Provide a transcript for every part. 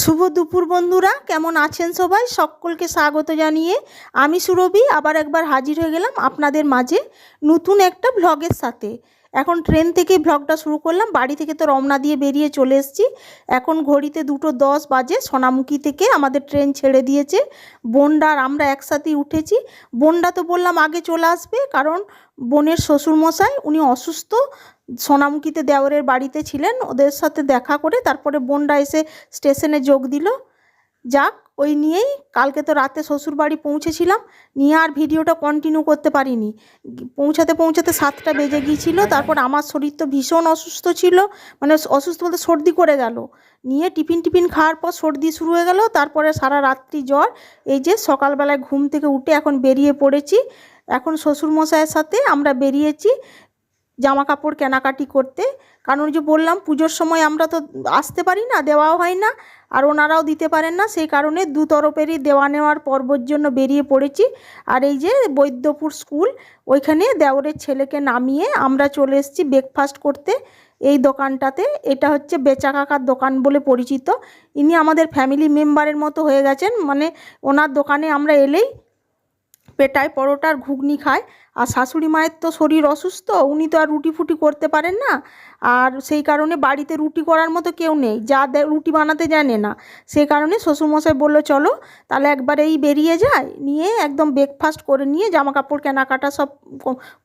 শুভ দুপুর বন্ধুরা, কেমন আছেন সবাই? সকলকে স্বাগত জানিয়ে আমি সুরভি আবার একবার হাজির হয়ে গেলাম আপনাদের মাঝে নতুন একটা ভ্লগের সাথে। এখন ট্রেন থেকে ভ্লগটা শুরু করলাম। বাড়ি থেকে তো রওনা দিয়ে বেরিয়ে চলে এসেছি। এখন ঘড়িতে 2:10 বাজে। সোনামুখী থেকে আমাদের ট্রেন ছেড়ে দিয়েছে। বোনরা আর আমরা একসাথেই উঠেছি। বোনরা তো বললাম আগে চলে আসবে, কারণ বোনের শ্বশুরমশাই উনি অসুস্থ, সোনামুখীতে দেওরের বাড়িতে ছিলেন। ওদের সাথে দেখা করে তারপরে বোনরা এসে স্টেশনে যোগ দিল। যাক, ওই নিয়েই কালকে তো রাতে শ্বশুর বাড়ি পৌঁছেছিলাম, নিয়ে আর ভিডিওটা কন্টিনিউ করতে পারিনি। পৌঁছাতে পৌঁছাতে 7টা বেজে গিয়েছিল। তারপর আমার শরীর তো ভীষণ অসুস্থ ছিল, মানে অসুস্থ বলতে সর্দি করে গেল। নিয়ে টিফিন খাওয়ার পর সর্দি শুরু হয়ে গেল, তারপরে সারা রাত্রি জ্বর। এই যে সকালবেলায় ঘুম থেকে উঠে এখন বেরিয়ে পড়েছি। এখন শ্বশুরমশাইয়ের সাথে আমরা বেরিয়েছি জামা কাপড় কেনাকাটি করতে। কারণ ওই যে বললাম পুজোর সময় আমরা তো আসতে পারি না, দেওয়াও হয় না, আর ওনারাও দিতে পারেন না। সেই কারণে দু তরফেরই দেওয়া নেওয়ার পর্বর জন্য বেরিয়ে পড়েছি। আর এই যে বৈদ্যপুর স্কুল, ওইখানে দেওরের ছেলেকে নামিয়ে আমরা চলে এসেছি ব্রেকফাস্ট করতে এই দোকানটাতে। এটা হচ্ছে বেচা কাকার দোকান বলে পরিচিত। ইনি আমাদের ফ্যামিলি মেম্বারের মতো হয়ে গেছেন, মানে ওনার দোকানে আমরা এলেই পেটায় পরোটা আর ঘুগনি খায়। আর শাশুড়ি মায়ের তো শরীর অসুস্থ, উনি তো আর রুটি ফুটি করতে পারেন না। আর সেই কারণে বাড়িতে রুটি করার মতো কেউ নেই, যা রুটি বানাতে জানে না। সেই কারণে শ্বশুরমশাই বললো চলো তাহলে একবার এই বেরিয়ে যায়, নিয়ে একদম ব্রেকফাস্ট করে নিয়ে জামা কাপড় কেনাকাটা সব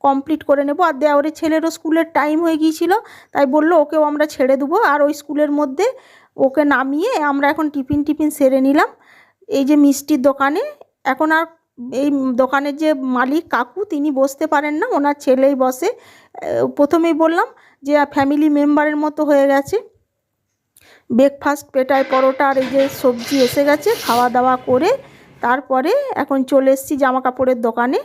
কমপ্লিট করে নেব। আর দেওরের ছেলেরও স্কুলের টাইম হয়ে গিয়েছিল, তাই বললো ওকেও আমরা ছেড়ে দেবো। আর ওই স্কুলের মধ্যে ওকে নামিয়ে আমরা এখন টিফিন সেরে নিলাম এই যে মিষ্টির দোকানে। এখন আর এই দোকানের যে মালিক কাকু, তিনি বসতে পারেন না, ওনার ছেলেই বসে। প্রথমেই বললাম যে ফ্যামিলি মেম্বারের মতো হয়ে গেছে। ব্রেকফাস্ট পেটায় পরোটা আর এই যে সবজি এসে গেছে, খাওয়া দাওয়া করে তারপরে এখন চলে এসেছি জামা কাপড়ের দোকানে।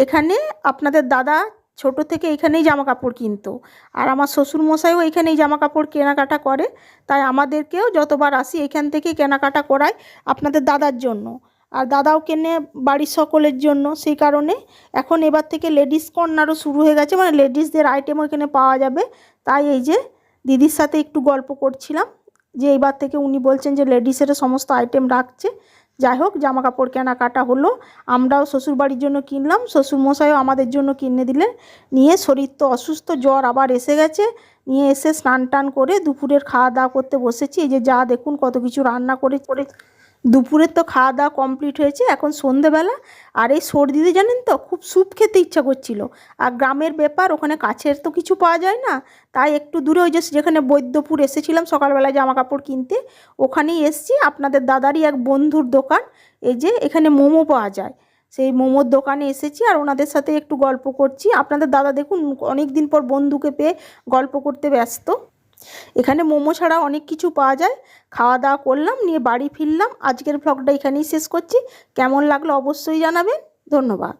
এখানে আপনাদের দাদা ছোট থেকে এখানেই জামা কাপড় কিনতো, আর আমার শ্বশুরমশাইও এখানেই জামা কাপড় কেনাকাটা করে। তাই আমাদেরকেও যতবার আসি এখান থেকেই কেনাকাটা করায় আপনাদের দাদার জন্য, আর দাদাও কেনে বাড়ির সকলের জন্য। সেই কারণে এখন এবার থেকে লেডিস কর্নারও শুরু হয়ে গেছে, মানে লেডিসদের আইটেমও এখানে পাওয়া যাবে। তাই এই যে দিদির সাথে একটু গল্প করছিলাম যে এইবার থেকে উনি বলছেন যে লেডিসেরও সমস্ত আইটেম রাখছে। যাই হোক, জামা কাপড় কেনাকাটা হলো। আমরাও শ্বশুরবাড়ির জন্য কিনলাম, শ্বশুরমশাইও আমাদের জন্য কিনে দিলেন। নিয়ে শরীর তো অসুস্থ, জ্বর আবার এসে গেছে। নিয়ে এসে স্নান টান করে দুপুরের খাওয়া দাওয়া করতে বসেছি। এই যে যা দেখুন কত কিছু রান্না করে দুপুরের তো খাওয়া দাওয়া কমপ্লিট হয়েছে, এখন সন্ধেবেলা। আর এই সর্দিতে জানেন তো খুব স্যুপ খেতে ইচ্ছা করছিল। আর গ্রামের ব্যাপার, ওখানে কাছের তো কিছু পাওয়া যায় না, তাই একটু দূরে ওই যে যেখানে বৈদ্যপুর এসেছিলাম সকালবেলায় জামা কাপড় কিনতে, ওখানেই এসছি। আপনাদের দাদারই এক বন্ধুর দোকান, এই যে এখানে মোমো পাওয়া যায়, সেই মোমোর দোকানে এসেছি আর ওনাদের সাথে একটু গল্প করছি। আপনাদের দাদা দেখুন অনেক দিন পর বন্ধুকে পেয়ে গল্প করতে ব্যস্ত। এখানে মোমো ছাড়া অনেক কিছু পাওয়া যায়। খাওয়া দাওয়া করলাম, নিয়ে বাড়ি ফিরলাম। আজকের ভ্লগটা এখানেই শেষ করছি। কেমন লাগলো অবশ্যই জানাবেন। ধন্যবাদ।